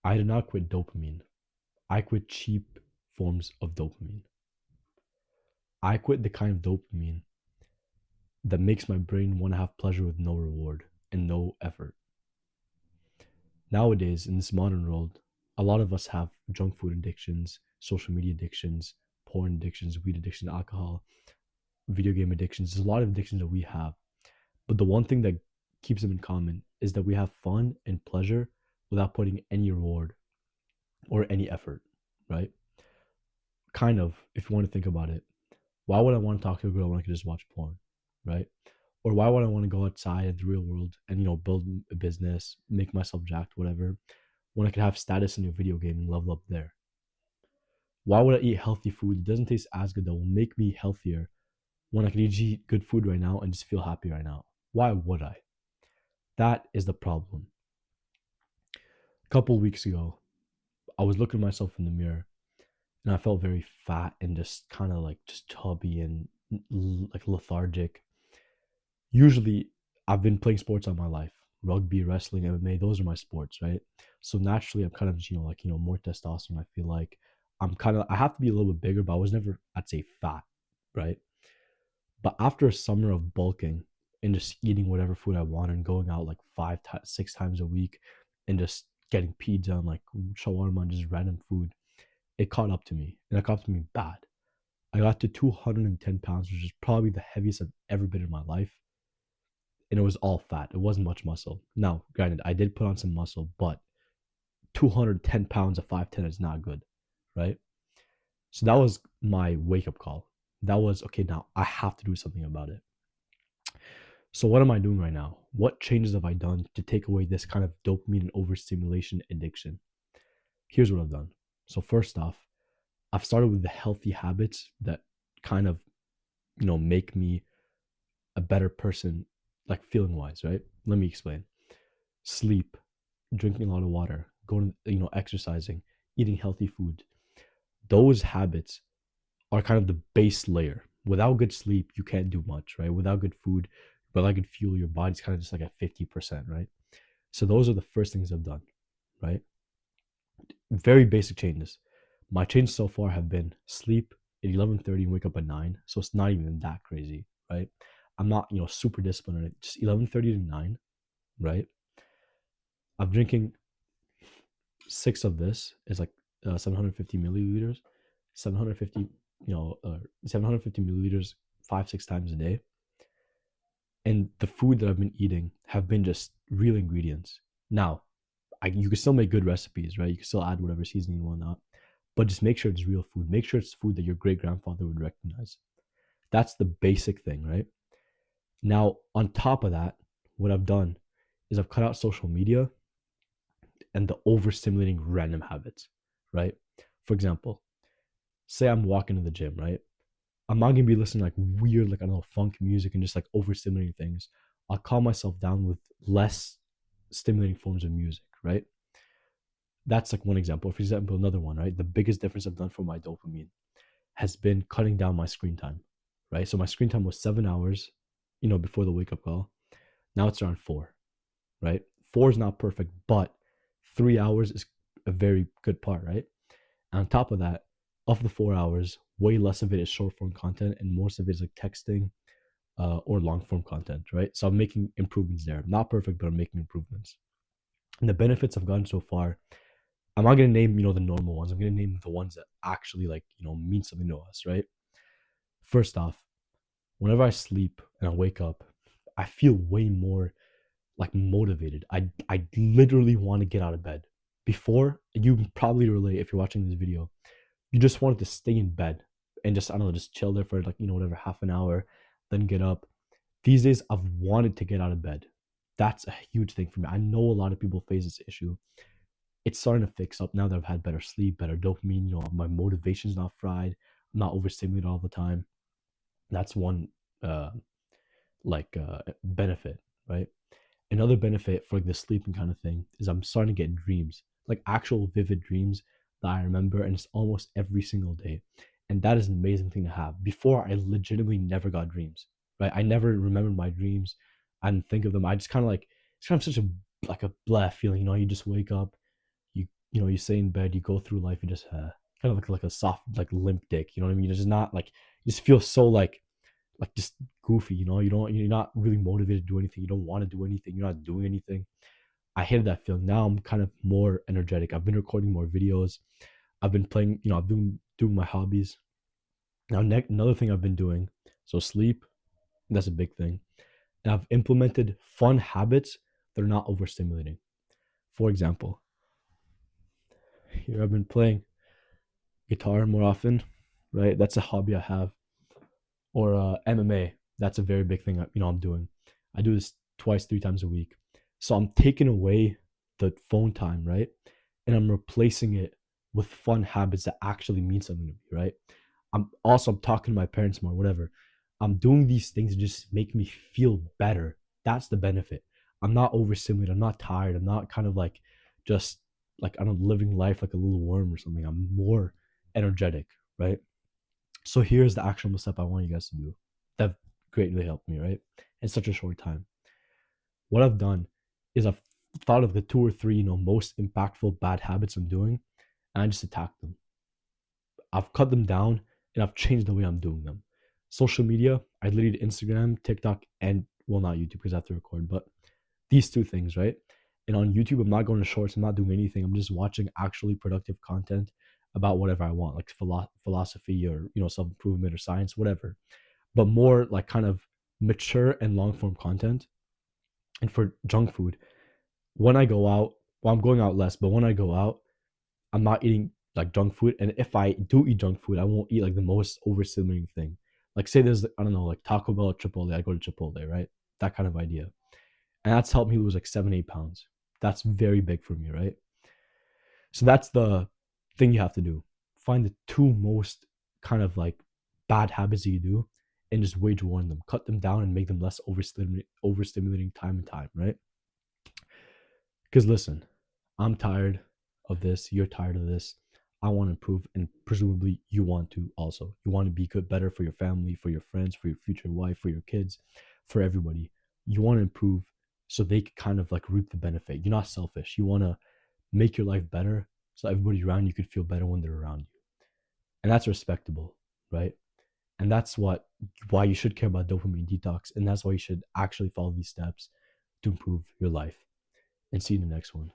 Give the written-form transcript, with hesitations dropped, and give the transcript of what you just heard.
I did not quit dopamine. I quit cheap forms of dopamine. I quit the kind of dopamine that makes my brain want to have pleasure with no reward and no effort. Nowadays, in this modern world, a lot of us have junk food addictions, social media addictions, porn addictions, weed addiction, alcohol, video game addictions. There's a lot of addictions that we have. But the one thing that keeps them in common is that we have fun and pleasure without putting any reward or any effort, right? Kind of, if you want to think about it, why would I want to talk to a girl when I could just watch porn, right? Or why would I want to go outside in the real world and build a business, make myself jacked, whatever, when I could have status in a video game and level up there? Why would I eat healthy food that doesn't taste as good that will make me healthier when I could eat good food right now and just feel happy right now? Why would I? That is the problem. A couple weeks ago, I was looking at myself in the mirror and I felt very fat and just kind of like just chubby and like lethargic. Usually, I've been playing sports all my life: rugby, wrestling, MMA. Those are my sports, right? So naturally, I'm kind of more testosterone. I feel like I have to be a little bit bigger, but I was never, I'd say, fat, right? But after a summer of bulking and just eating whatever food I want and going out like 6 times a week and just getting pizza and like shawarma and just random food, it caught up to me, and it caught up to me bad. I got to 210 pounds, which is probably the heaviest I've ever been in my life. And it was all fat. It wasn't much muscle. Now, granted, I did put on some muscle, but 210 pounds of 5'10" is not good, right? So that was my wake up call. That was okay, now I have to do something about it. So, what am I doing right now? What changes have I done to take away this kind of dopamine and overstimulation addiction? Here's what I've done. So, first off, I've started with the healthy habits that kind of, make me a better person, like feeling wise, right? Let me explain. Sleep, drinking a lot of water, going, exercising, eating healthy food. Those habits are kind of the base layer. Without good sleep, you can't do much, right? Without good food, without good fuel, your body's kind of just like at 50%, right? So those are the first things I've done, right? Very basic changes. My changes so far have been sleep at 11:30 and wake up at 9. So it's not even that crazy, right? I'm not, super disciplined on it. Just 11:30 to 9, right? I'm drinking six of this is like 750 milliliters, 750, 750 milliliters 5, 6 times a day. And the food that I've been eating have been just real ingredients. Now, you can still make good recipes, right? You can still add whatever seasoning and whatnot, but just make sure it's real food. Make sure it's food that your great grandfather would recognize. That's the basic thing, right? Now, on top of that, what I've done is I've cut out social media and the overstimulating random habits, right? For example, say I'm walking to the gym, right? I'm not gonna be listening to like weird, like I don't know, funk music and just like overstimulating things. I'll calm myself down with less stimulating forms of music, right? That's like one example. For example, another one, right? The biggest difference I've done for my dopamine has been cutting down my screen time, right? So my screen time was 7 hours, before the wake up call. Now it's around 4, right? 4 is not perfect, but 3 hours is a very good part, right? And on top of that, of the 4 hours, way less of it is short form content and most of it is like texting or long form content, right? So I'm making improvements there. Not perfect, but I'm making improvements. And the benefits I've gotten so far, I'm not gonna name, the normal ones. I'm gonna name the ones that actually like, mean something to us, right? First off, whenever I sleep and I wake up, I feel way more like motivated. I literally want to get out of bed. Before, you can probably relate if you're watching this video, you just wanted to stay in bed and just, I don't know, just chill there for like, whatever, half an hour, then get up. These days, I've wanted to get out of bed. That's a huge thing for me. I know a lot of people face this issue. It's starting to fix up now that I've had better sleep, better dopamine. My motivation's not fried. I'm not overstimulated all the time. That's one uh, benefit, right? Another benefit for like the sleeping kind of thing is I'm starting to get dreams, like actual vivid dreams that I remember, and it's almost every single day. And that is an amazing thing to have. Before, I legitimately never got dreams, right? I never remembered my dreams. I didn't think of them. I just kind of like, it's kind of such a, like a blah feeling, you just wake up, you you stay in bed, you go through life, you just kind of like a soft, like limp dick. You know what I mean? You're just not like, you just feel so like just goofy. You're not really motivated to do anything. You don't want to do anything. You're not doing anything. I hated that feeling. Now I'm kind of more energetic. I've been recording more videos. I've been playing. I've been doing my hobbies. Now, another thing I've been doing. So sleep. That's a big thing. And I've implemented fun habits that are not overstimulating. For example, here I've been playing guitar more often, right? That's a hobby I have. Or MMA. That's a very big thing. I'm doing. I do this twice, 3 times a week. So I'm taking away the phone time, right? And I'm replacing it with fun habits that actually mean something to me, right? I'm talking to my parents more, whatever. I'm doing these things to just make me feel better. That's the benefit. I'm not overstimulated. I'm not tired. I'm not kind of like just like I'm living life like a little worm or something. I'm more energetic, right? So here's the actionable step I want you guys to do that greatly helped me, right? In such a short time. What I've done is I've thought of the 2 or 3, most impactful bad habits I'm doing, and I just attacked them. I've cut them down and I've changed the way I'm doing them. Social media, I deleted Instagram, TikTok, and well, not YouTube because I have to record, but these 2 things, right? And on YouTube, I'm not going to shorts, I'm not doing anything. I'm just watching actually productive content about whatever I want, like philosophy or self-improvement or science, whatever. But more like kind of mature and long form content. And for junk food, when I go out, well, I'm going out less, but when I go out, I'm not eating like junk food. And if I do eat junk food, I won't eat like the most overstimulating thing. Like say there's I don't know, like Taco Bell or Chipotle, I go to Chipotle, right? That kind of idea. And that's helped me lose like 7, 8 pounds. That's very big for me, right? So that's the thing you have to do. Find the 2 most kind of like bad habits that you do and just wage war on them. Cut them down and make them less overstimulating time and time, right? Because listen, I'm tired of this. You're tired of this. I want to improve, and presumably you want to also. You want to be good, better for your family, for your friends, for your future wife, for your kids, for everybody. You want to improve so they can kind of like reap the benefit. You're not selfish. You want to make your life better so everybody around you could feel better when they're around you. And that's respectable, right? And that's why you should care about dopamine detox. And that's why you should actually follow these steps to improve your life. And see you in the next one.